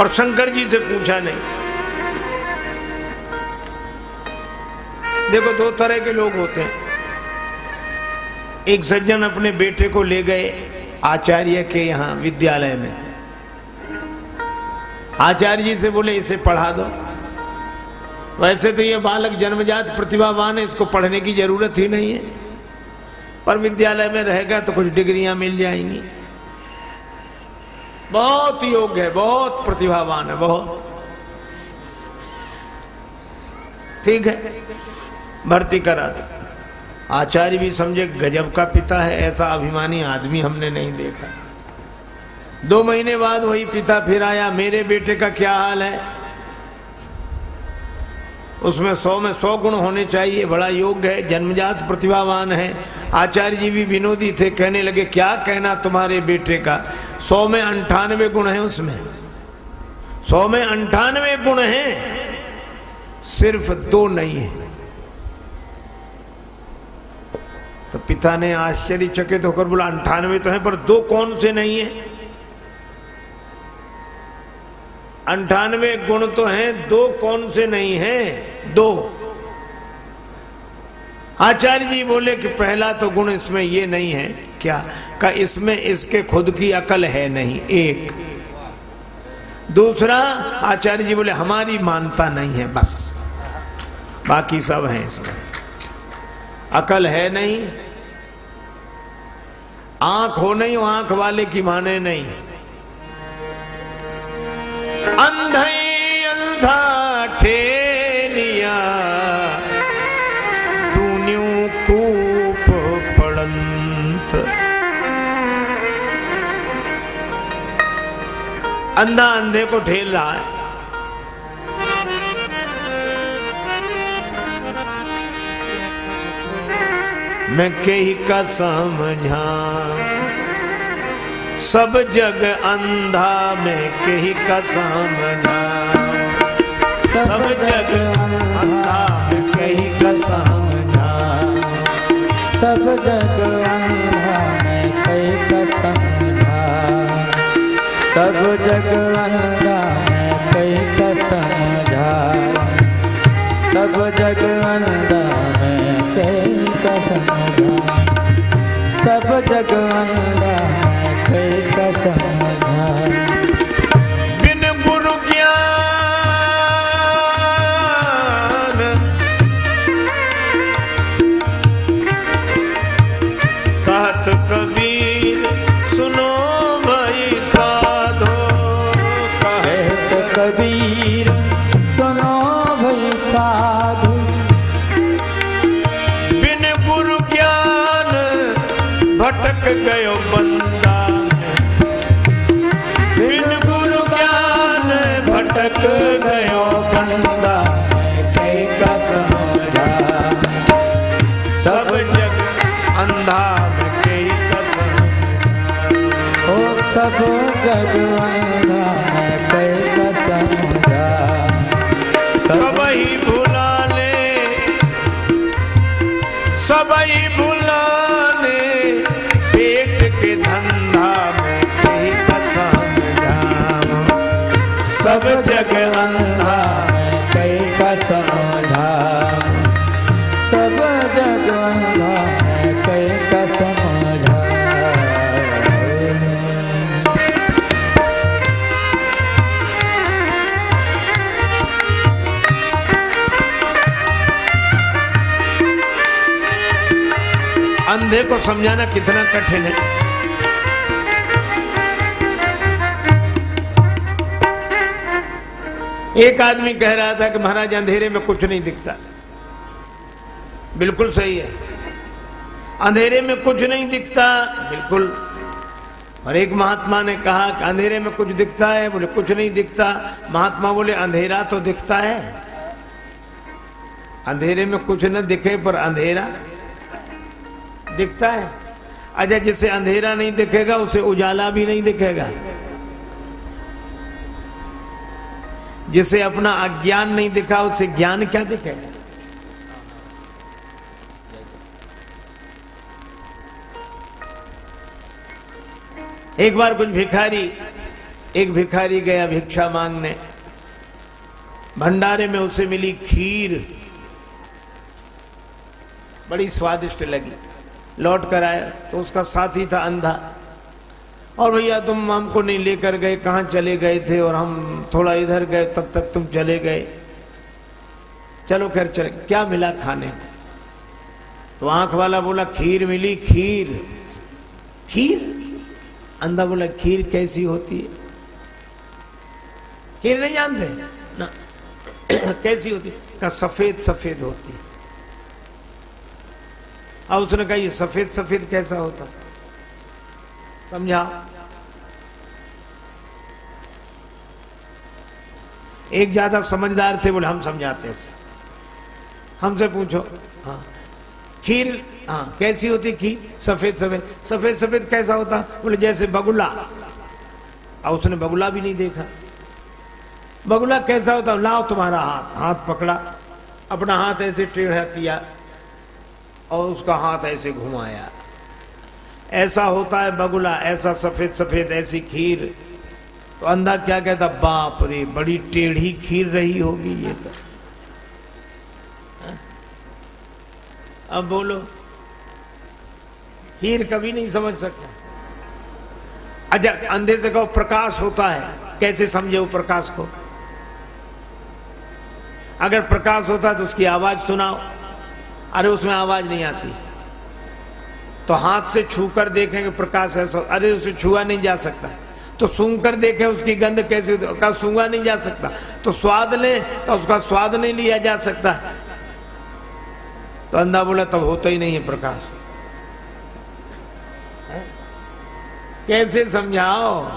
और शंकर जी से पूछा नहीं। देखो, दो तरह के लोग होते हैं। एक सज्जन अपने बेटे को ले गए आचार्य के यहाँ विद्यालय में। आचार्य जी से बोले इसे पढ़ा दो। वैसे तो ये बालक जन्मजात प्रतिभावान है, इसको पढ़ने की जरूरत ही नहीं है, पर विद्यालय में रहेगा तो कुछ डिग्रियां मिल जाएंगी। बहुत योग्य है, बहुत प्रतिभावान है, बहुत ठीक है, भर्ती करा दो। आचार्य भी समझे गजब का पिता है, ऐसा अभिमानी आदमी हमने नहीं देखा। 2 महीने बाद वही पिता फिर आया, मेरे बेटे का क्या हाल है? उसमें 100 में 100 गुण होने चाहिए, बड़ा योग्य है, जन्मजात प्रतिभावान है। आचार्य जी भी विनोदी थे, कहने लगे क्या कहना तुम्हारे बेटे का, 100 में 98 गुण है, उसमें 100 में 98 गुण हैं, सिर्फ 2 नहीं है। तो पिता ने आश्चर्यचकित होकर बोला 98 तो है, पर 2 कौन से नहीं है? 98 गुण तो हैं, 2 कौन से नहीं हैं? 2। आचार्य जी बोले कि पहला तो गुण इसमें ये नहीं है, क्या? का इसमें इसके खुद की अकल है नहीं, 1। दूसरा, आचार्य जी बोले हमारी मानता नहीं है, बस बाकी सब है इसमें। अकल है नहीं, आंख हो नहीं, आंख वाले की माने नहीं। अंधई अंधा ठेलिया दून्यू कूप पड़ंत। अंधा अंधे को ठेल रहा है। मैं कही का समझा सब जग अंधा, मैं कही का समझा सब जग अंधा, मैं कही का समझा सब जग अंधा, मैं कही का समझा सब जग अंधा, मैं कही का समझा सब जग अंधा, मैं कही का समझा सब जग अंधा, मैं कही का समझा। बिन गुरु ज्ञान कहत कबीर सुनो भाई साधो। कहत कबीर सुनो भाई साधु। बिन गुरु ज्ञान भटक गयो बंदा, बिन गुरु ज्ञान भटक गयो बंदा, मैं कही का समझा सब जग अंधा, मैं कही का समझा ओ सब जग अंधा, मैं कही का समझा सब ही भुला ले, सब ही भुला ले, पेट के धंधा में कही का समझा सब जग अंधा, मैं कही का समझा सब जग अंधा, मैं कही का समझा। अंधे को समझाना कितना कठिन है। एक आदमी कह रहा था कि महाराज अंधेरे में कुछ नहीं दिखता। बिल्कुल सही है, अंधेरे में कुछ नहीं दिखता, बिल्कुल। और एक महात्मा ने कहा कि अंधेरे में कुछ दिखता है, बोले कुछ नहीं दिखता। महात्मा बोले अंधेरा तो दिखता है, अंधेरे में कुछ न दिखे पर अंधेरा दिखता है। अच्छा, जिसे अंधेरा नहीं दिखेगा उसे उजाला भी नहीं दिखेगा, जिसे अपना अज्ञान नहीं दिखा उसे ज्ञान क्या दिखेगा? एक बार कुछ भिखारी एक भिखारी गया भिक्षा मांगने, भंडारे में उसे मिली खीर, बड़ी स्वादिष्ट लगी। लौट कर आया तो उसका साथी था अंधा, और भैया तुम हमको नहीं लेकर गए, कहाँ चले गए थे, और हम थोड़ा इधर गए तब तक तुम चले गए, चलो खैर चले। क्या मिला खाने को? तो आंख वाला बोला खीर मिली। खीर? खीर? अंधा बोला खीर कैसी होती है? खीर नहीं जानते ना? कैसी होती? कहा सफेद सफेद होती है। अब उसने कहा ये सफेद सफेद कैसा होता? समझा? एक ज्यादा समझदार थे, बोले हम समझाते हैं, हमसे पूछो। हाँ खीर, हाँ कैसी होती खीर? सफेद सफेद। सफेद सफेद कैसा होता? बोले जैसे बगुला। और उसने बगुला भी नहीं देखा। बगुला कैसा होता? लाओ तुम्हारा हाथ। हाथ पकड़ा, अपना हाथ ऐसे टेढ़ा किया और उसका हाथ ऐसे घुमाया, ऐसा होता है बगुला, ऐसा सफेद सफेद, ऐसी खीर। तो अंधा क्या कहता? बाप रे बड़ी टेढ़ी खीर रही होगी ये तो। अब बोलो, खीर कभी नहीं समझ सकता। अच्छा अंधे से कहो प्रकाश होता है, कैसे समझे वो प्रकाश को? अगर प्रकाश होता तो उसकी आवाज सुनाओ। अरे उसमें आवाज नहीं आती। तो हाथ से छू कर देखेंगे प्रकाश ऐसा, अरे उसे छुआ नहीं जा सकता। तो सूंघ कर देखें उसकी गंध कैसी होती, का सूंघा नहीं जा सकता। तो स्वाद लें तो उसका स्वाद नहीं लिया जा सकता। तो अंधा बोला तब होता ही नहीं है प्रकाश। कैसे समझाओ?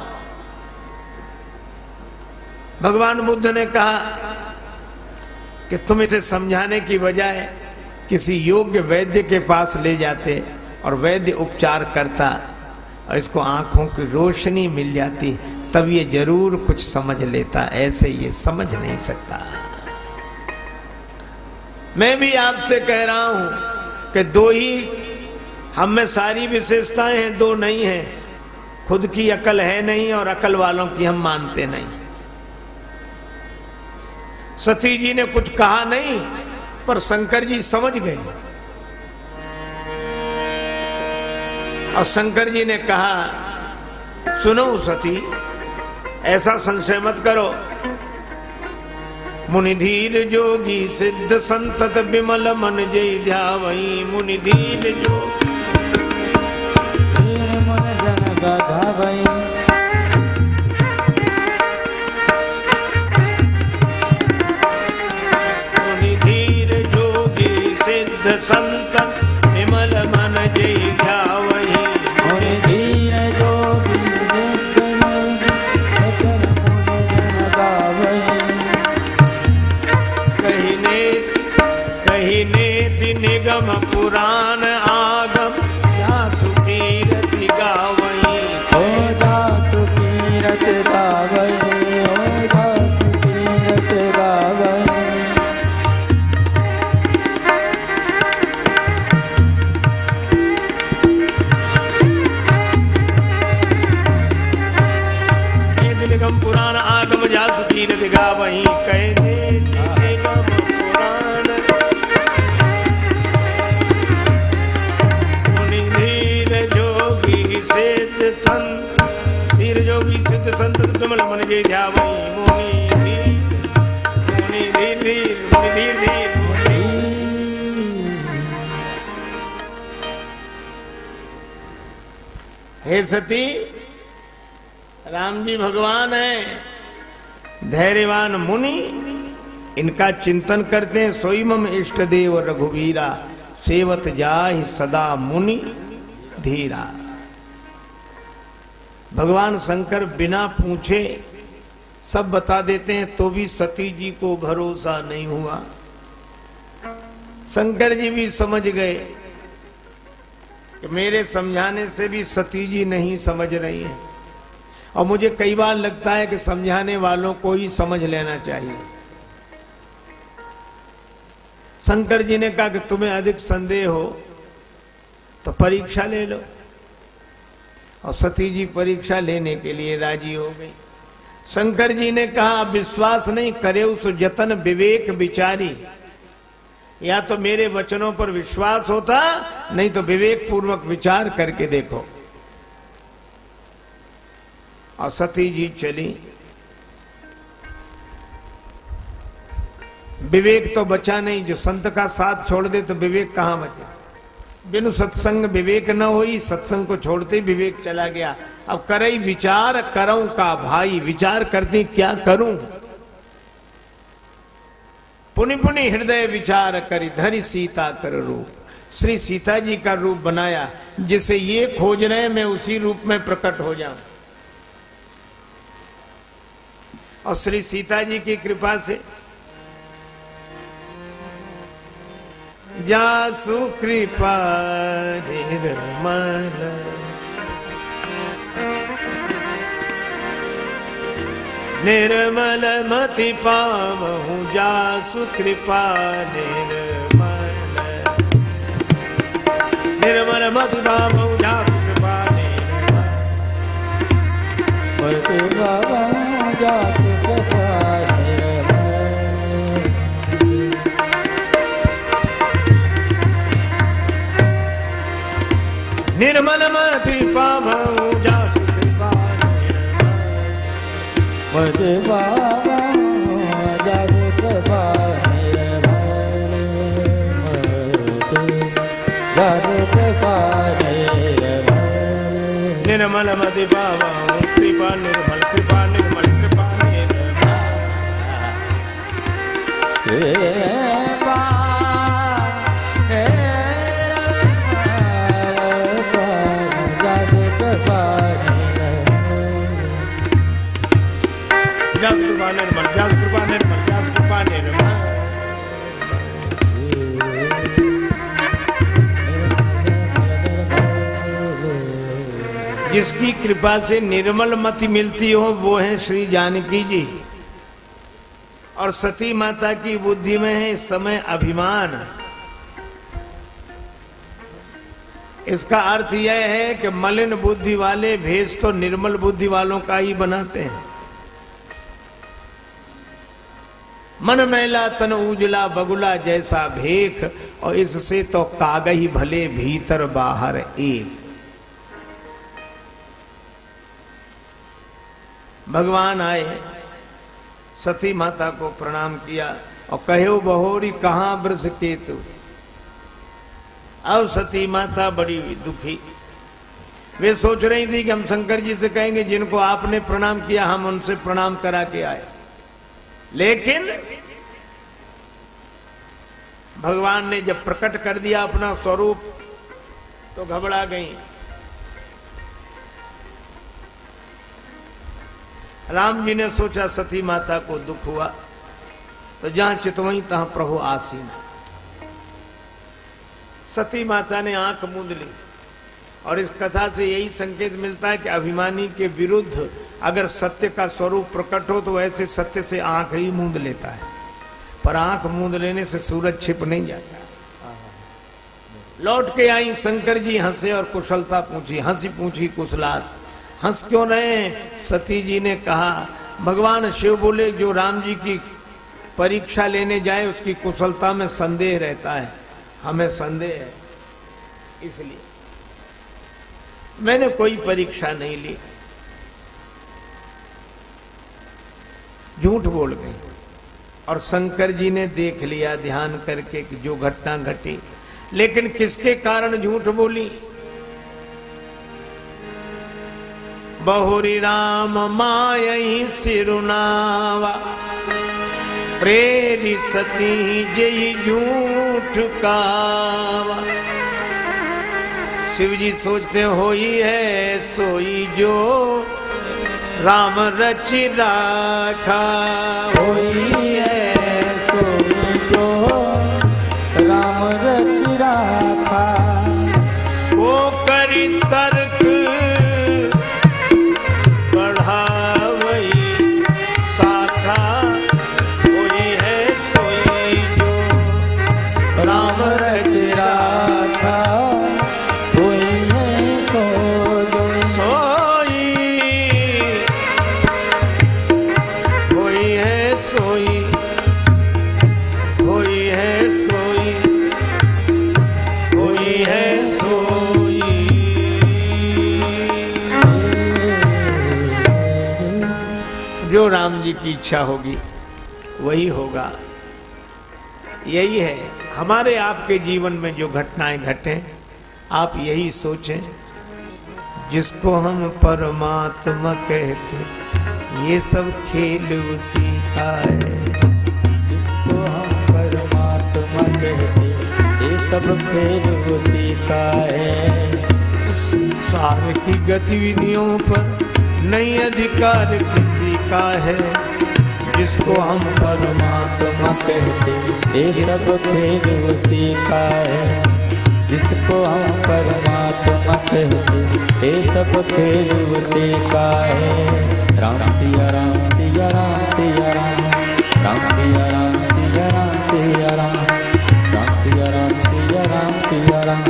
भगवान बुद्ध ने कहा कि तुम इसे समझाने की बजाय किसी योग्य वैद्य के पास ले जाते और वैद्य उपचार करता और इसको आंखों की रोशनी मिल जाती, तब ये जरूर कुछ समझ लेता। ऐसे ये समझ नहीं सकता। मैं भी आपसे कह रहा हूं कि दो ही हम में सारी विशेषताएं हैं, दो नहीं हैं। खुद की अकल है नहीं और अकल वालों की हम मानते नहीं। सती जी ने कुछ कहा नहीं, पर शंकर जी समझ गए। और शंकर जी ने कहा सुनो सती, ऐसा संशय मत करो। मुनि धीर जोगी सिद्ध संतत विमल मन जय ध्यावई। मुनि धीर जोगी मन जन गावई। मुनि धीर जोगी सिद्ध संतत विमल मन जय ध्यावई। मुनि धीर जोगी सिद्ध सकल मुनि जन गावई। कही नेति निगम पुराण आगम जासु कीरति गावई। ओ जासु कीरति गावई। ओ जासु कीरति गावई। नेति निगम पुराण आगम जासु कीरति गावई। कहे नेति निगम पुराण सिद्ध संत धीर जोगी सिद्ध संत विमल मन जय ध्यावई। मुनि धीर धीर मुनि धीर धीर मुनि। हे सती, राम जी भगवान है, धैर्यवान मुनि, इनका चिंतन करते हैं। सोई मम इष्ट देव रघुवीरा, सेवत जाहि सदा मुनि धीरा। भगवान शंकर बिना पूछे सब बता देते हैं, तो भी सती जी को भरोसा नहीं हुआ। शंकर जी भी समझ गए कि मेरे समझाने से भी सती जी नहीं समझ रही है। और मुझे कई बार लगता है कि समझाने वालों को ही समझ लेना चाहिए। शंकर जी ने कहा कि तुम्हें अधिक संदेह हो तो परीक्षा ले लो। और सती जी परीक्षा लेने के लिए राजी हो गई। शंकर जी ने कहा विश्वास नहीं करे उस जतन विवेक विचारी, या तो मेरे वचनों पर विश्वास होता, नहीं तो विवेक पूर्वक विचार करके देखो। और सती जी चली। विवेक तो बचा नहीं, जो संत का साथ छोड़ दे तो विवेक कहां बचे। बिनु सत्संग विवेक न होई, सत्संग को छोड़ते विवेक चला गया। अब करई विचार करऊं का भाई, विचार करती क्या करूं। पुनि पुनि हृदय विचार करी धरि सीता कर रूप। श्री सीता जी का रूप बनाया, जिसे ये खोज रहे मैं उसी रूप में प्रकट हो जाऊं। और श्री सीता जी की कृपा से जासु कृपा निर्मल, निर्मल मति पावहु जासु कृपा निर्मल, निर्मल मति पावहु जासु कृपा निर्मल, मति पावहु जासु कृपा निर्मल मति पावहु जासु कृपा निर्मल, मति पावहु जासु कृपा निर्मल, जासु कृपा निर्मल, निर्मल मति पावहु कृपा निर्मल, कृपा निर्मल, कृपा निर्मल, कृपा जासु कृपा निर्मल, जासु कृपा निर्मल, जासु कृपा निर्मल। जिसकी कृपा से निर्मल मति मिलती हो वो है श्री जानकी जी। और सती माता की बुद्धि में है इस समय अभिमान। इसका अर्थ यह है कि मलिन बुद्धि वाले भेष तो निर्मल बुद्धि वालों का ही बनाते हैं। मन मैला तन उजला बगुला जैसा भेख, और इससे तो कागही भले भीतर बाहर एक। भगवान आए, सती माता को प्रणाम किया और कहो बहोरी कहां वृष केतु। अब सती माता बड़ी दुखी, वे सोच रही थी कि हम शंकर जी से कहेंगे जिनको आपने प्रणाम किया हम उनसे प्रणाम करा के आए, लेकिन भगवान ने जब प्रकट कर दिया अपना स्वरूप तो घबरा गई। राम जी ने सोचा सती माता को दुख हुआ तो जहां चितवई तहां प्रभु आसीन। सती माता ने आंख मूंद ली, और इस कथा से यही संकेत मिलता है कि अभिमानी के विरुद्ध अगर सत्य का स्वरूप प्रकट हो तो ऐसे सत्य से आंख ही मूंद लेता है, पर आंख मूंद लेने से सूरज छिप नहीं जाता। लौट के आई, शंकर जी हंसे और कुशलता पूछी, हंसी पूछी कुशलात। हंस क्यों रहे? सती जी ने कहा भगवान शिव बोले जो राम जी की परीक्षा लेने जाए उसकी कुशलता में संदेह रहता है, हमें संदेह है, इसलिए मैंने कोई परीक्षा नहीं ली। झूठ बोल गई। और शंकर जी ने देख लिया ध्यान करके कि जो घटना घटी, लेकिन किसके कारण झूठ बोली? बहुरी राम मायई सिरुनावा, प्रेरी सती जय झूठ कावा। शिव जी सोचते होई है सोई जो राम रचि राखा, होई है सोई जो राम रचि राखा। वो करी तर्क बढ़ावई शाखा, होई है सोई जो राम रचि राखा, होई है सो जो सोई। जो राम जी की इच्छा होगी वही होगा। यही है हमारे आपके जीवन में जो घटनाएं घटें, आप यही सोचें, जिसको हम परमात्मा कहते ये सब खेल उसी का है। जिसको हम परमात्मा कहते ये सब खेल उसी का है। संसार की गतिविधियों पर नहीं अधिकार किसी का है। जिसको हम परमात्मा कहते ये सब खेल उसी का है। जिसको हम परमात्मा कहते ये सब खेल उसी का है। राम सिया राम सिया राम सिया राम, राम सिया राम सिया राम सिया राम, राम सिया राम सिया राम सिया राम।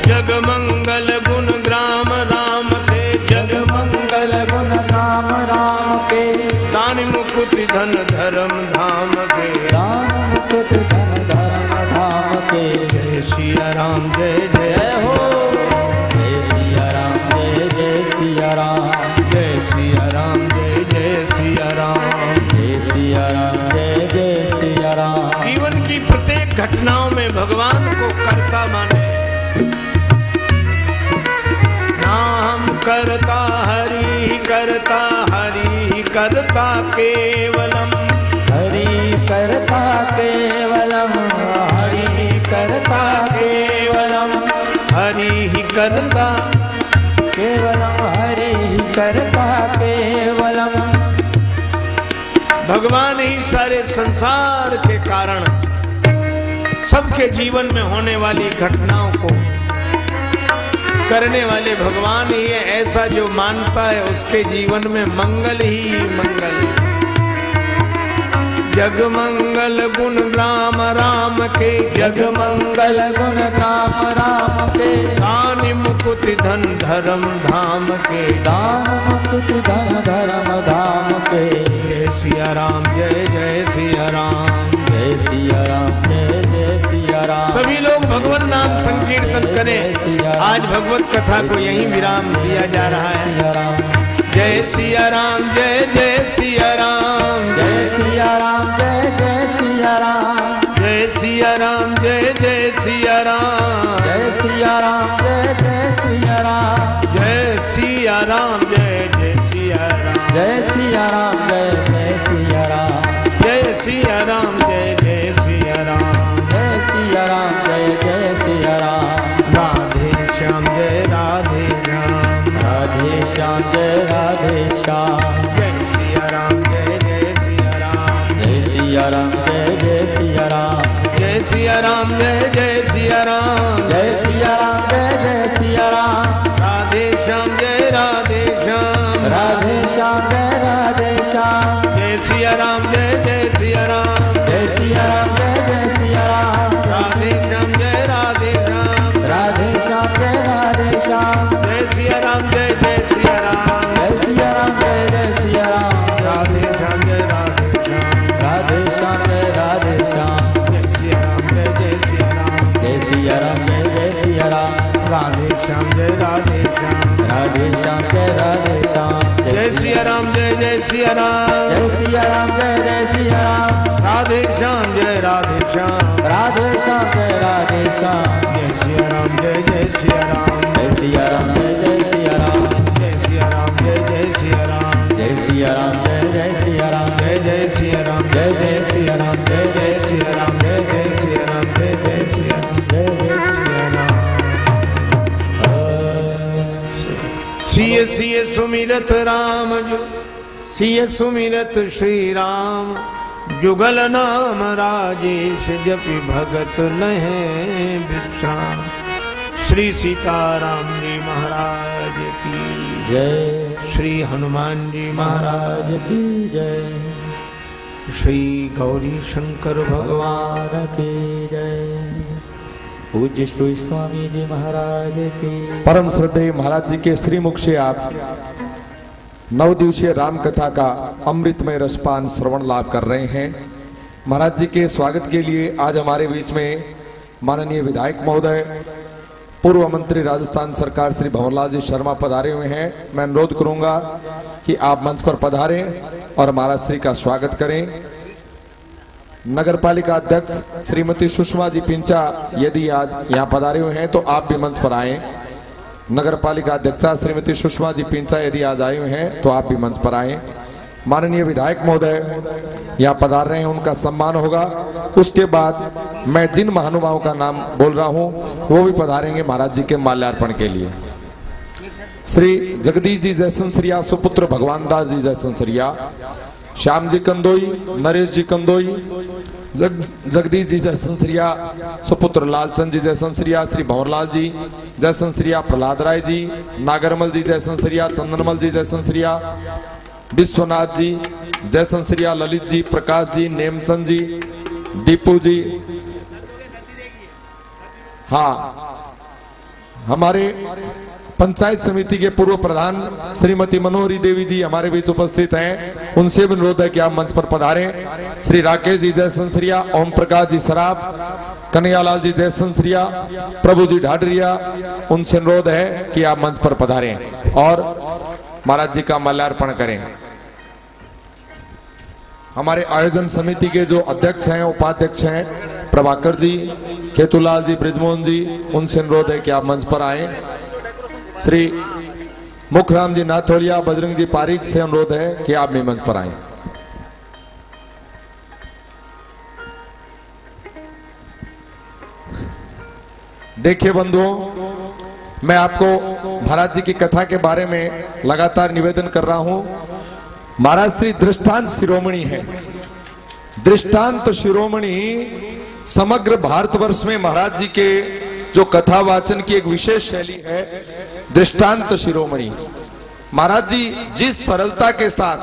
जग मंगल गुण ग्राम राम के, जग मंगल गुण राम राम के। दान मुकुट धन धर्म धाम के, दान मुकुट धन धर्म धाम के। जय सिया राम जय जय हो, जय सिया राम जय जय सिया राम, जय सिया राम जय जय सिया राम, जय सिया राम जय जय सिया राम। जीवन की प्रत्येक घटनाओं में भगवान को कर्ता माने। नाम करता हरि करता, हरि करता केवलम, हरि करता केवलम, हरि करता केवलम, हरि ही करता केवलम, हरि करता केवलम। भगवान ही सारे संसार के कारण, सबके जीवन में होने वाली घटनाओं को करने वाले भगवान ही है। ऐसा जो मानता है उसके जीवन में मंगल ही मंगल। जग मंगल गुण राम राम के, जग मंगल गुण राम राम के। दान मुकुट धन धर्म धाम के, दान मुकुट धन धर्म धाम के। जय सिया राम जय जय सिया राम, जय सिया राम जय जय सिया राम। सभी लोग भगवान नाम संकीर्तन करें। आज भगवत कथा को यहीं विराम दिया जा रहा है। जय सिया राम जय जय सिया राम, जय सिया राम जय जय सिया राम, जय सिया राम जय जय सिया राम, जय सिया राम जय जय सिया राम, जय सिया राम जय जय सिया राम, जय सिया राम जय जय सिया राम, जय सिया राम जय जय सिया राम, जय सिया राम जय जय सिया राम। राधे श्याम जय राधे श्याम, राधे श्याम जय राधे श्याम, जय सिया राम जय जय सिया राम, जय सिया राम जय जय सिया राम, जय सिया राम जय जय सिया राम, जय सिया राम जय जय सिया राम। राधे श्याम जय राधे श्याम, राधे श्याम जय राधे श्याम, जय सिया राम जय जय सिया राम, जय सिया राम जय जय सिया राम। राधे श्याम जय राधे श्याम, राधे श्याम जय राधे श्याम, जय सिया राम जय जय सिया राम, जय सिया राम जय जय सिया राम। राधे श्याम जय राधे श्याम, राधे श्याम जय राधे श्याम, जय सिया राम जय जय सिया राम, जय सिया राम जय जय सिया राम। राधे श्याम जय राधे श्याम, राधे श्याम जय राधे श्याम, जय सिया राम जय जय सिया राम, जय सिया राम जय जय सिया राम। राधे श्याम जय राधे श्याम, राधे श्याम जय राधे श्याम, जय सिया राम जय जय सिया राम, जय सिया राम जय जय सिया राम, जय सिया राम जय जय सिया राम, जय सिया राम जय जय सिया राम, जय जय सिया राम जय जय सिया राम, जय जय सिया राम जय जय सिया राम, जय जय सिया राम जय जय सिया राम। सिय सिय सुमिरत राम जो, सिय सुमिरत श्री राम, जुगल नाम राजेश जपि भगत लहे विश्राम। श्री सीताराम जी महाराज की जय, श्री हनुमान जी महाराज महाराज की जय, श्री गौरी शंकर भगवान भगवान की जय। पूज्य श्री स्वामी जी महाराज की। परम श्रद्धेय महाराज जी के श्रीमुख से आप 9 दिवसीय राम कथा का अमृतमय रसपान श्रवण लाभ कर रहे हैं। महाराज जी के स्वागत के लिए आज हमारे बीच में माननीय विधायक महोदय, पूर्व मंत्री राजस्थान सरकार श्री भंवरलाल जी शर्मा पधारे हुए हैं। मैं अनुरोध करूंगा कि आप मंच पर पधारें और महाराज श्री का स्वागत करें। नगर पालिका अध्यक्ष श्रीमती सुषमा जी पिंचा यदि आज यहाँ पधारे हुए हैं तो आप भी मंच पर आए। नगर पालिका अध्यक्षा श्रीमती सुषमा जी पिंचा यदि आज आए हुए हैं तो आप भी मंच पर आए। माननीय विधायक महोदय यहाँ पधार रहे हैं, उनका सम्मान होगा। उसके बाद मैं जिन महानुभावों का नाम बोल रहा हूँ वो भी पधारेंगे महाराज जी के माल्यार्पण के लिए। श्री जगदीश जी जयसंसरिया सुपुत्र भगवान दास जी जयसंसरिया, श्याम जी कंदोई, नरेश जी कंदोई, जगदीश जी जयसंसरिया सुपुत्र लालचंद जी जयसंसरिया, श्री भंवरलाल जी जयसंसरिया, प्रहलाद राय जी, नागरमल जी जयसंसरिया, चंदनमल जी जयसंसरिया, विश्वनाथ जी जयसंसरिया, ललित जी, प्रकाश जी, नेमचंद जी, दीपू जी। हाँ, हमारे पंचायत समिति के पूर्व प्रधान श्रीमती मनोहरी देवी जी हमारे बीच उपस्थित हैं, उनसे भी अनुरोध है कि आप मंच पर पधारें। श्री राकेश जी जयसंसरिया, ओम प्रकाश जी सराब, कन्हैयालाल जी जयसंसरिया, प्रभु जी ढाडरिया, उनसे अनुरोध है कि आप मंच पर पधारें और महाराज जी का माल्यार्पण करें। हमारे आयोजन समिति के जो अध्यक्ष हैं, उपाध्यक्ष हैं, प्रभाकर जी, केतुलाल जी, ब्रिजमोहन जी, उनसे अनुरोध है कि आप मंच पर आए। श्री मुखराम जी नाथोलिया, बजरंग जी पारिक से अनुरोध है कि आप भी मंच पर आए। देखिए बंधुओं, मैं आपको महाराज जी की कथा के बारे में लगातार निवेदन कर रहा हूं। महाराज श्री दृष्टांत शिरोमणि है। दृष्टांत शिरोमणि समग्र भारतवर्ष में महाराज जी के जो कथा वाचन की एक विशेष शैली है, दृष्टांत शिरोमणि। महाराज जी जिस सरलता के साथ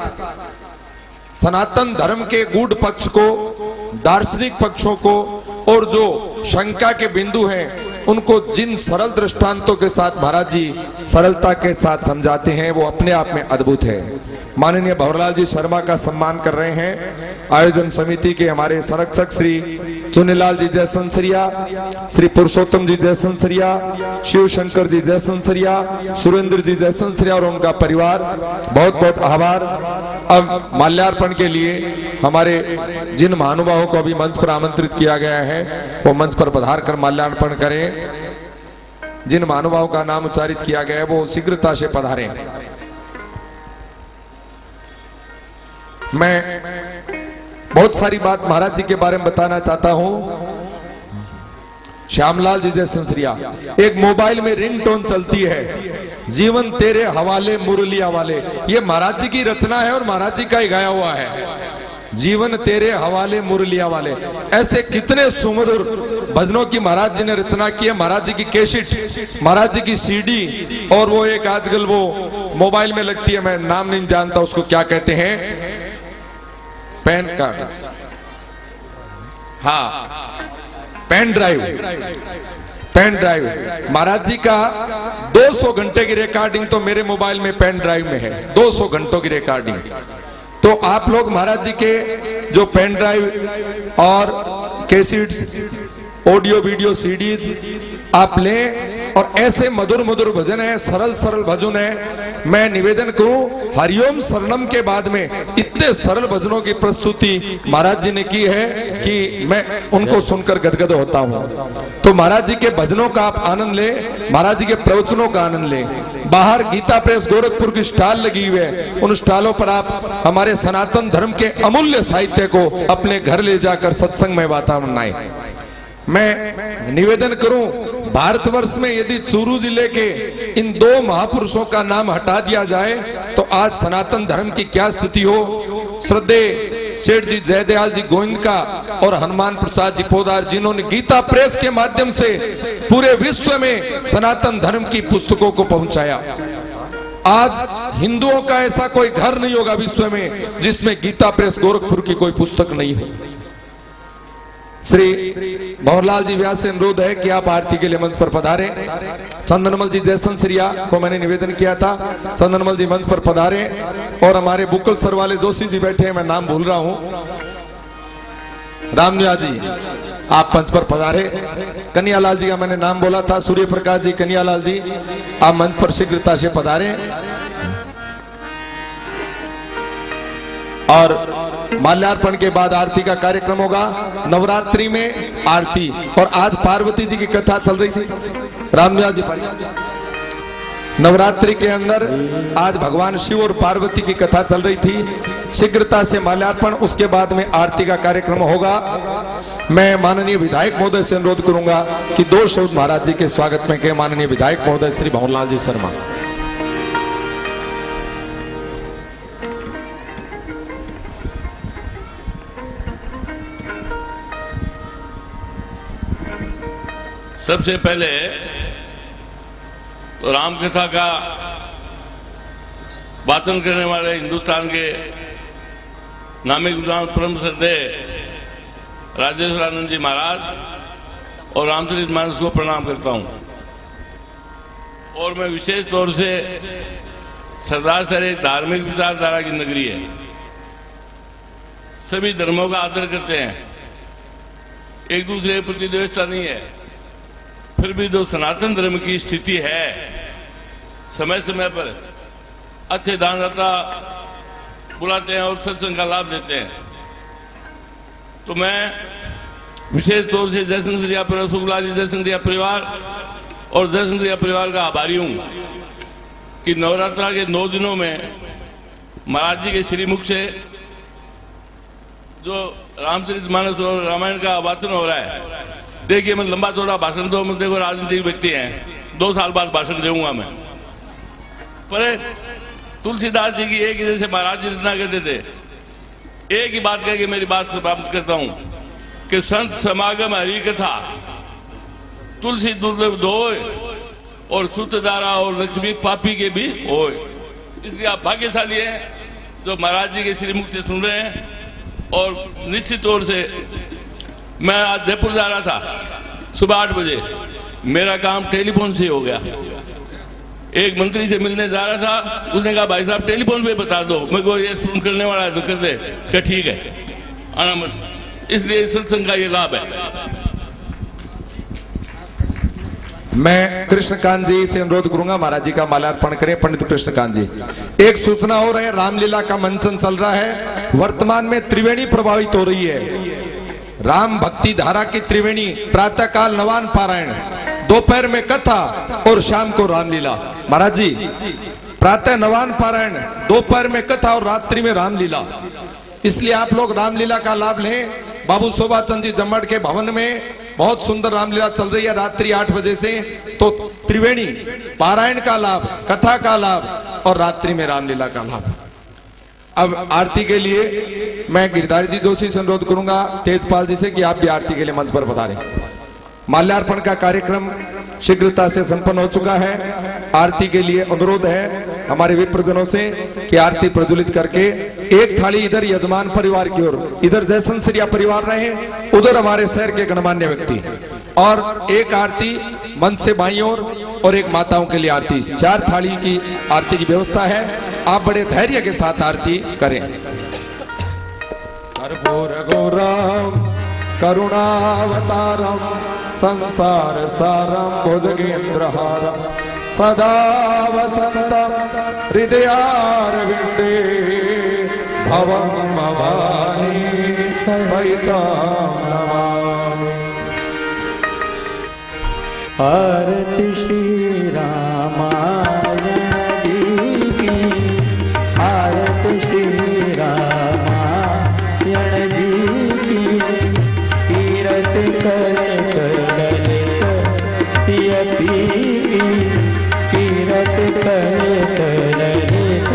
सनातन धर्म के गूढ़ पक्ष को, दार्शनिक पक्षों को और जो शंका के बिंदु हैं उनको जिन सरल दृष्टांतों के साथ महाराज जी सरलता के साथ समझाते हैं वो अपने आप में अद्भुत है। माननीय भंवरलाल जी शर्मा का सम्मान कर रहे हैं आयोजन समिति के हमारे संरक्षक श्री चुनीलाल जी जयसंसरिया, श्री पुरुषोत्तम जी जयसंसरिया, शिव शंकर जी जयसंसरिया, सुरेंद्र जी जयसंसरिया और उनका परिवार, बहुत बहुत आभार। अब माल्यार्पण के लिए हमारे जिन महानुभावों को अभी मंच पर आमंत्रित किया गया है वो मंच पर पधार कर माल्यार्पण करें। जिन महानुभावों का नाम उच्चारित किया गया है वो शीघ्रता से पधारें। मैं बहुत सारी बात महाराज जी के बारे में बताना चाहता हूं। श्यामलाल जी जयसंसरिया, एक मोबाइल में रिंगटोन चलती है, जीवन तेरे हवाले मुरलिया वाले, ये महाराज जी की रचना है और महाराज जी का ही गाया हुआ है। जीवन तेरे हवाले मुरलिया वाले, ऐसे कितने सुमधुर भजनों की महाराज जी ने रचना की है। महाराज जी की कैसेट, महाराज जी की सीडी और वो एक आजकल वो मोबाइल में लगती है, मैं नाम नहीं जानता उसको क्या कहते हैं, पेन कार्ड, हाँ पेन ड्राइव। पेन ड्राइव महाराज जी का 200 घंटे की रिकॉर्डिंग तो मेरे मोबाइल में पेन ड्राइव में है, 200 घंटों की रिकॉर्डिंग। तो आप लोग महाराज जी के जो पेन ड्राइव और कैसेट्स, ऑडियो वीडियो सीडीज आप लें और ऐसे मधुर मधुर भजन है, सरल सरल भजन है। मैं निवेदन करूं, हरिओम शरणम के बाद में इतने सरल भजनों की प्रस्तुति महाराज जी ने की है कि मैं उनको सुनकर गदगद होता हूं। तो महाराज जी के भजनों का आप आनंद लें, महाराज जी के प्रवचनों का आनंद लें। बाहर गीता प्रेस गोरखपुर की स्टॉल लगी हुई है, उन स्टॉलों पर आप हमारे सनातन धर्म के अमूल्य साहित्य को अपने घर ले जाकर सत्संग में वातावरण बनाएं। मैं निवेदन करूं, भारतवर्ष में यदि चूरू जिले के इन दो महापुरुषों का नाम हटा दिया जाए तो आज सनातन धर्म की क्या स्थिति हो। श्रद्धेय सेठ जी जयदयाल जी गोविंद का और हनुमान प्रसाद जी पोदार, जिन्होंने गीता प्रेस के माध्यम से पूरे विश्व में सनातन धर्म की पुस्तकों को पहुंचाया। आज हिंदुओं का ऐसा कोई घर नहीं होगा विश्व में जिसमें गीता प्रेस गोरखपुर की कोई पुस्तक नहीं हो। श्री भंवरलाल जी व्यास से अनुरोध है कि आप आरती के लिए मंच पर पधारें। चंदनमल जी जयसंसरिया को मैंने निवेदन किया था, चंदनमल जी मंच पर पधारें। और हमारे बुक्कल सर वाले जोशी जी बैठे हैं, मैं नाम भूल रहा हूं, रामनिया जी आप मंच पर पधारे। कन्हैयालाल जी का मैंने नाम बोला था, सूर्य प्रकाश जी, कन्हैयालाल जी आप मंच पर शीघ्रता से पधारें। और माल्यार्पण के बाद आरती का कार्यक्रम होगा। नवरात्रि में आरती, और आज पार्वती जी की कथा चल रही थी। रामदास जी नवरात्रि के अंदर आज भगवान शिव और पार्वती की कथा चल रही थी। शीघ्रता से माल्यार्पण, उसके बाद में आरती का कार्यक्रम होगा। मैं माननीय विधायक महोदय से अनुरोध करूंगा कि 2 शब्द महाराज जी के स्वागत में कहे। माननीय विधायक महोदय श्री भवनलाल जी शर्मा। सबसे पहले तो रामकथा का वाचन करने वाले हिंदुस्तान के नामी विद्वान परम श्रद्धेय राजेश्वरानंद जी महाराज और रामचरितमानस को प्रणाम करता हूं। और मैं विशेष तौर से सरदार सर एक धार्मिक विचारधारा की नगरी है, सभी धर्मों का आदर करते हैं, एक दूसरे के प्रति द्वेषता नहीं है। फिर भी जो सनातन धर्म की स्थिति है, समय समय पर अच्छे दानदाता बुलाते हैं और सत्संग का लाभ देते हैं। तो मैं विशेष तौर से जयसिंह परिवार, शुक्ला जी जयसिंह परिवार और जयसिंह परिवार का आभारी हूं कि नवरात्रा के 9 दिनों में महाराज जी के श्रीमुख से जो रामचरितमानस और रामायण का वाचन हो रहा है। देखिए, मैं लंबा चौड़ा भाषण तो मैं देखो राजनीतिक व्यक्ति हैं, 2 साल बाद भाषण दूंगा मैं, पर तुलसीदास जी की एक ही जैसे महाराज जी रचना करते थे, एक ही बात कह के मेरी बात समाप्त करता हूं कि संत समागम हरि कथा तुलसी दुर्लभ धोए और सुतदारा और लक्ष्मी पापी के भी होए। इसलिए आप भाग्यशाली हैं जो महाराज जी के श्रीमुख से सुन रहे हैं। और निश्चित तौर से मैं आज जयपुर जा रहा था सुबह 8 बजे, मेरा काम टेलीफोन से हो गया। एक मंत्री से मिलने जा रहा था, उसने कहा भाई साहब टेलीफोन पे बता दो, मेरे को ये फोन करने वाला है तो कर दे, क्या ठीक है, आना मत। इसलिए सत्संग का ये लाभ है। मैं कृष्णकांत जी से अनुरोध करूंगा महाराज जी का माल्यार्पण करें। पंडित कृष्णकांत जी। एक सूचना हो रही है, रामलीला का मंचन चल रहा है, वर्तमान में त्रिवेणी प्रभावित हो रही है। राम भक्ति धारा की त्रिवेणी, प्रातः काल नवान पारायण, दोपहर में कथा और शाम को रामलीला। महाराज जी, प्रातः नवान पारायण, दोपहर में कथा और रात्रि में रामलीला। इसलिए आप लोग रामलीला का लाभ लें। बाबू शोभा चंद जी जम्मड़ के भवन में बहुत सुंदर रामलीला चल रही है रात्रि 8 बजे से। तो त्रिवेणी, पारायण का लाभ, कथा का लाभ और रात्रि में रामलीला का लाभ। अब आरती के लिए मैं गिरधारी जी जोशी से अनुरोध करूंगा, तेजपाल जी से, कि आप भी आरती के लिए मंच पर पधारें। माल्यार्पण का कार्यक्रम शीघ्रता से संपन्न हो चुका है। आरती के लिए अनुरोध है हमारे विप्रजनों से कि आरती प्रज्वलित करके एक थाली इधर यजमान परिवार की ओर, इधर जयसंसरिया परिवार रहे, उधर हमारे शहर के गणमान्य व्यक्ति, और एक आरती मंच से बाईं ओर और एक माताओं के लिए आरती। 4 थाली की आरती की व्यवस्था है। आप बड़े धैर्य के साथ आरती करें। कर्पूर गौरम करुणावतारम संसार सारम भुजगेन्द्रहारम सदा वसंतम हृदयारविंदे भवम भवानी सहितं नमामि। आरती श्री रामायण जी की, आरती श्री रामायण जी की। कीरत करत ललित सिय पी की, कीरत करत ललित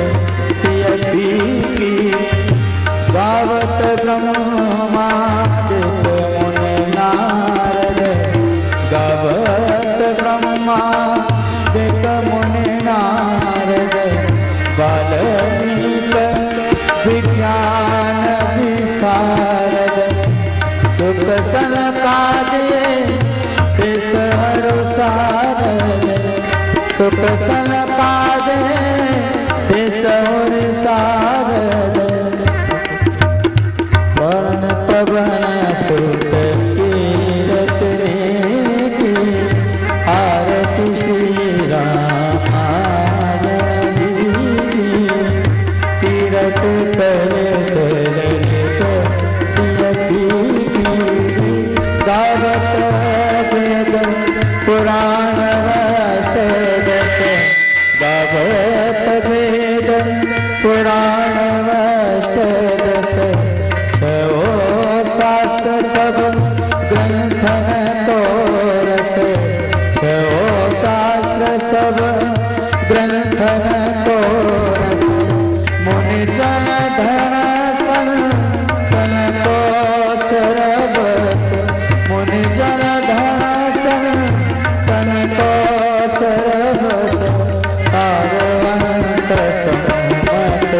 सिय पी की। गावत ब्रह्मादित्य मुनि नारद, गावत ब्रह्मादित्य मुनि नारद। वाल्मीकि विज्ञान विशारद, सुख सनकादिये शेष हरु सारद। सुख सनकादिये शेष हरु सारद। वर्ण पवन सुत कीरत की, आरती श्री रामायण जी की। कीरत करत सम्मत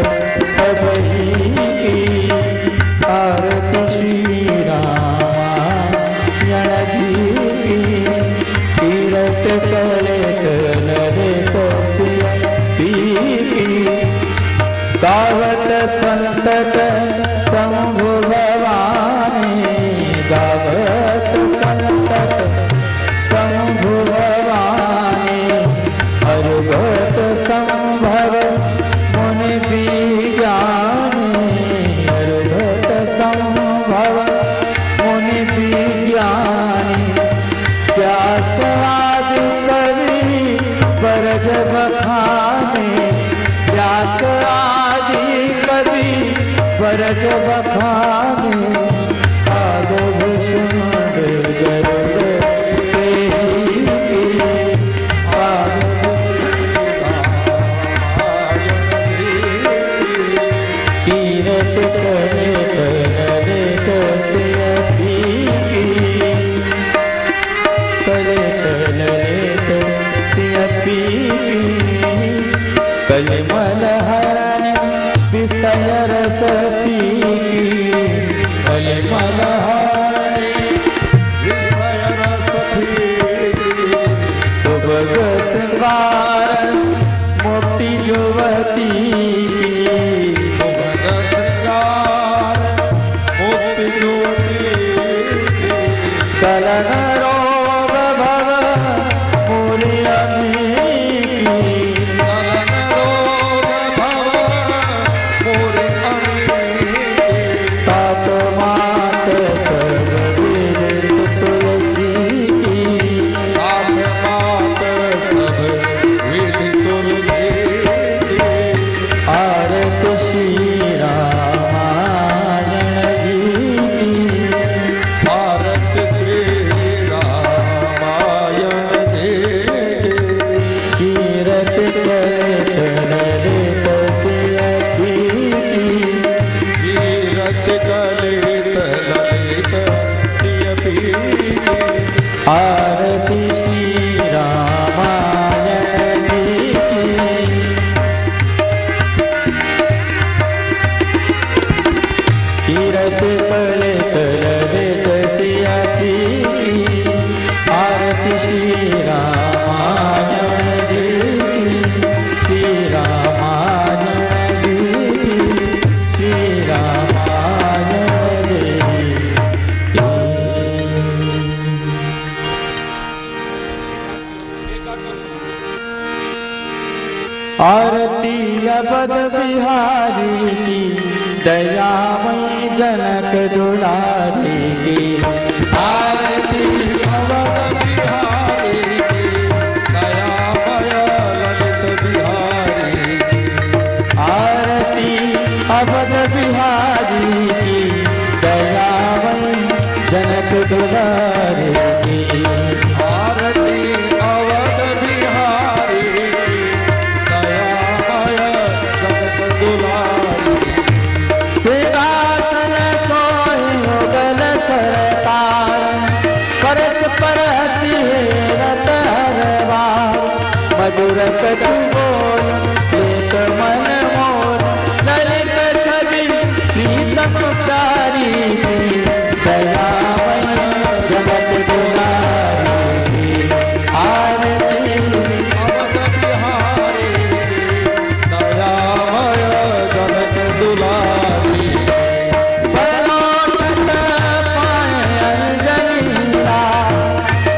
सबही की। आरती श्री रामायण जी की। तीरथ करे नरे तसिय पी की। गावत संतत शंभु भवानी। गावत संतत शंभु भवानी। अर्भट संभव मुनि विज्ञानी। अर्भट संभव मुनि विज्ञानी। व्यासवादि कवि बरज बखाने। व्यासवादि कवि बरज बखाने। पादभूषण गरुड़ तेहि की। तीरथ करे नरे तसिय पी की। करे नरे तसिय पी की। कलिमल हरण विषय रस पी की। कलिमल हरण विषय रस पी की। सुभग श्रृंगार मुक्ति जुवती की। सुभग श्रृंगार मुक्ति जुवती की। कलन रोग भव मूल्यमी की। कलन रोग भव मूल्यमी की। तात मात सर्ववीर तुलसी की। तात मात सब विधि तुलसी की। आरती श्री रामायण जी की। आरती श्री रामायण जी की। कीरत करत नरे तसिय पी की। कीरत कलित ललित सिय पी की। आरती श्री रामायण जी की। कीरत कलित ललित सिय पी की। आरती श्री रामायण जी की। श्री रामायण जी की। श्री रामायण जी की। आरती अवध बिहारी की। दयामयी जनक दुलारी की। आरती अवध बिहारी की। दयामय ललित बिहारी की। आरती अवध बिहारी की। दयामयी जनक दुलारी की। आरती अवध बिहारी की। दयामय जनक दुलारी। सिंहासन सोई युगल सरकार। परस्पर सिरत हरवार। मधुर कछु बोल एक मन मोर। ललित छवि प्रीतम प्यारी की। दयामयी जनक दुलारी की। आरती अवध बिहारी की। दयामय जनक दुलारी। परमोषत पाए अंजनीरा।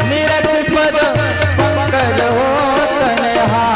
निरत पद पंकज हो तनहा।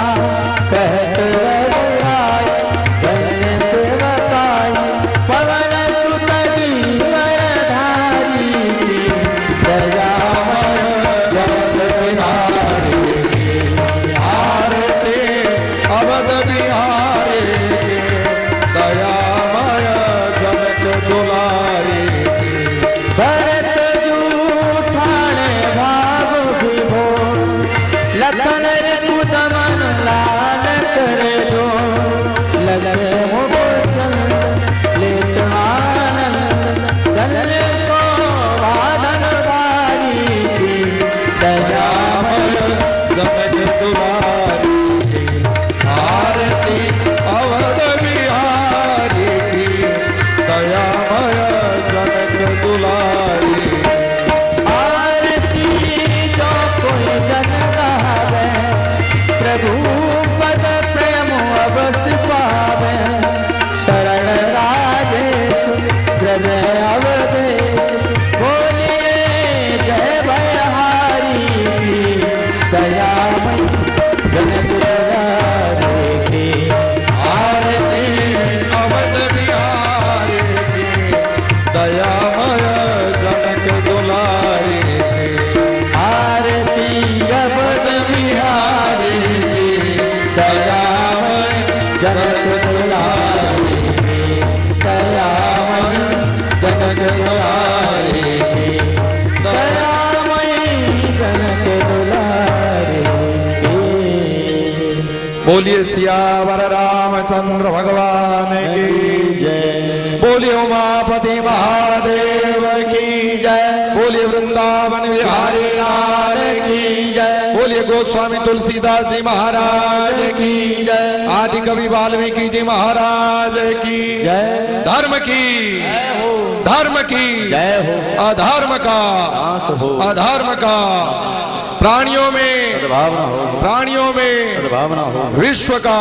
बोलिए सियावर रामचंद्र भगवान की जय। बोलिए उमापति महादेव की जय। बोलिए वृंदावन बिहारी लाल की जय। बोलिए गोस्वामी तुलसीदास जी महाराज की जय। आदि कवि वाल्मीकि जी महाराज की जय। धर्म की धर्म की जय हो। अधर्म का अधर्म का प्राणियों में विश्व का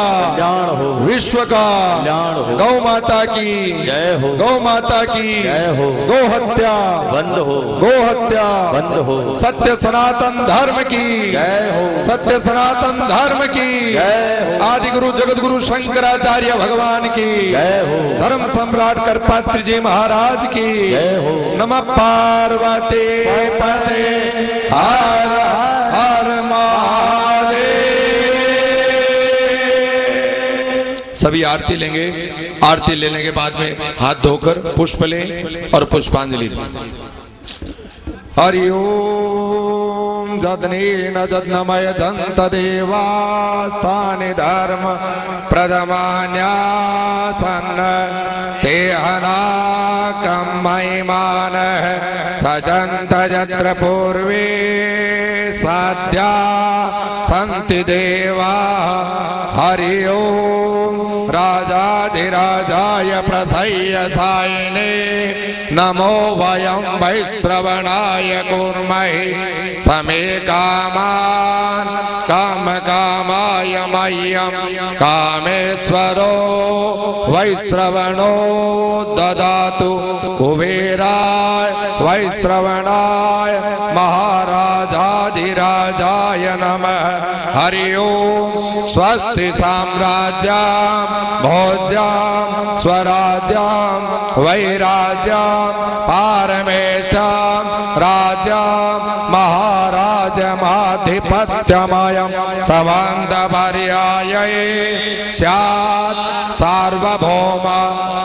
गौ माता की जय हो। गौ माता की जय हो। गौ हत्या बंद हो। गौ हत्या बंद हो। सत्य सनातन धर्म की जय हो। सत्य सनातन धर्म की जय हो। आदि गुरु जगत गुरु शंकराचार्य भगवान की जय हो। धर्म सम्राट करपात्री जी महाराज की जय हो। नमः पार्वती पते हर हर महादेव। सभी आरती लेंगे। आरती लेने के बाद में हाथ धोकर पुष्प लें और पुष्पांजलि दें। हरि ओम जदनेन जदनमय दंत देवास्थाने धर्म प्रदमान्यासन तेहना कम्मयमान सजंत जत्र पूर्वे साध्या संति देवा। हरि ओम राजाधिराजाय प्रसय्यसायिने नमो वयं वैश्रवणाय कुर्महे समे कामान् कामकामाय मह्यं कामेश्वरो वैश्रवणो ददातु कुबेराय वैश्रवणाय महाराजाधिराजाय नमः। हरि ओम स्वस्ति साम्राज्यं भोज्यं स्वराज्यं वैराज्यं पारमेष्ठं राज्यं महाराजमाधिपत्यमयं सवंदपर्याये स्यात् सार्वभौम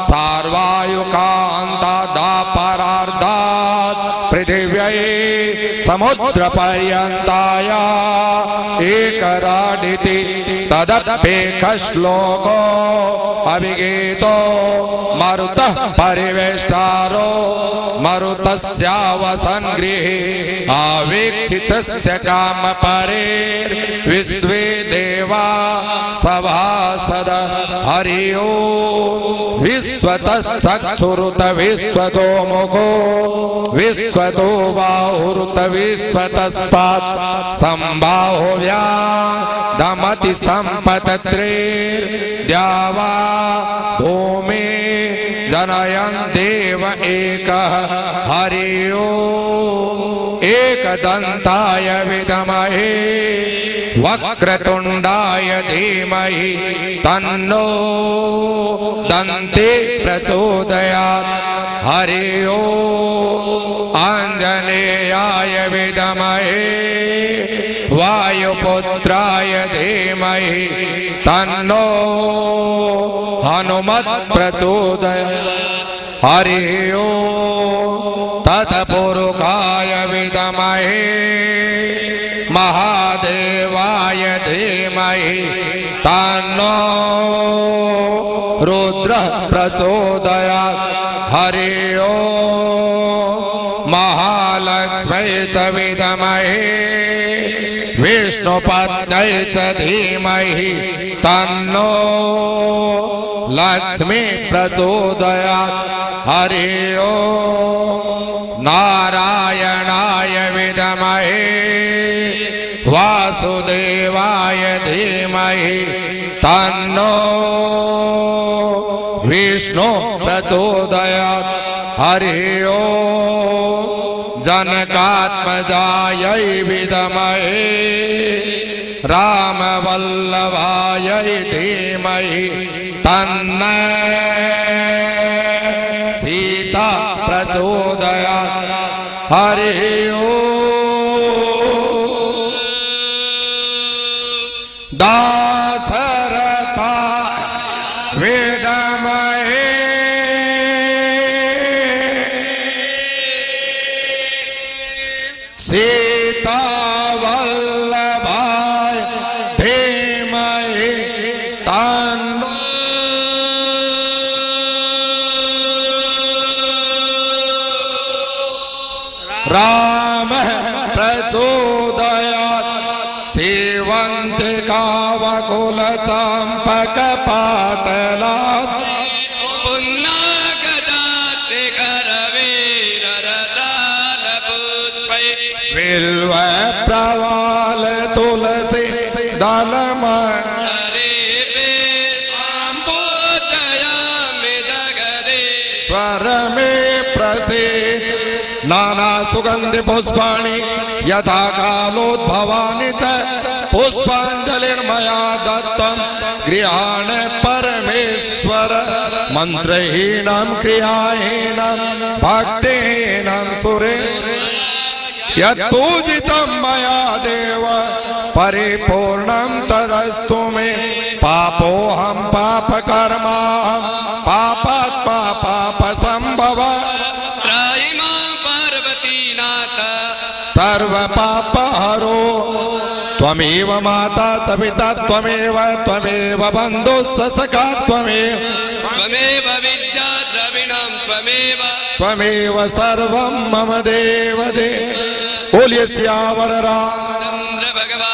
सार्वायुकान्तादापरार्धात् पृथिव्यै समुद्रपर्यन्ताय एकराडिति तदप्येकश्लोको अभिगीतो मरुतः परिवेष्टारो मरुतस्यावसन्गृहे आवीक्षितस्य कामपरेर्विश्वे देवा सभासद। हरि ओम विश्वतः चक्षुरुत विश्वतो मुखो विश्वतो बाहुरुत विश्वतस्पात् संबाहुव्या दमति संपतत्रेर्द्यावा भूमि जनयन् देव एकः। हरि ओम एकदन्ताय विद्महे वक्रतुण्डाय धीमहि तन्नो दन्ते प्रचोदयात्। हरि ओम आञ्जनेयाय विद्महे वायुपुत्राय धीमहि तन्नो हनुमत् प्रचोदयात्। हरि ओम तत्पुरुषाय विद्महे महादेवाय धीमहि तन्नो रुद्रः प्रचोदयात्। हरि ओम महालक्ष्मै च विद्महे विष्णुपत्न्यै च धीमहि तन्नो लक्ष्मी प्रचोदयात्। हरि ओम नारायणाय विद्महे वासुदेवाय धीमहि तन्नो विष्णु प्रचोदयात्। हरि ओम जनकात्मजायै विद्महे रामवल्लभायै धीमहि तन्नो सीता प्रचोदयात्। हरि ओम दाशरथा वेदमहे सीता वल्लभाय धीमहि तन्नो रामः प्रचोदयात् सेवन्तिकावकुलचम्पकपाटलात् बिल्व प्रवाल तुलसी दलम स्वर में प्रसिद्ध नाना सुगंधि पुष्पाणि यथा कालोद्भवानि च पुष्पांजलिर्मया दत्तं गृहाण परमेश्वर मंत्रहीनं क्रियाहीनं भक्तिहीनं सुरे यत्पूजितं मया देव परिपूर्णं तदस्तु मे पापोऽहं पापकर्मा पापात्मा पापसंभव सर्व पापहरो त्वमेव माता च पिता त्वमेव त्वमेव बन्धुः सखा त्वमेव विद्या द्रविणं त्वमेव सर्वं मम देव देव। बोलिए सियावर रामचंद्र भगवान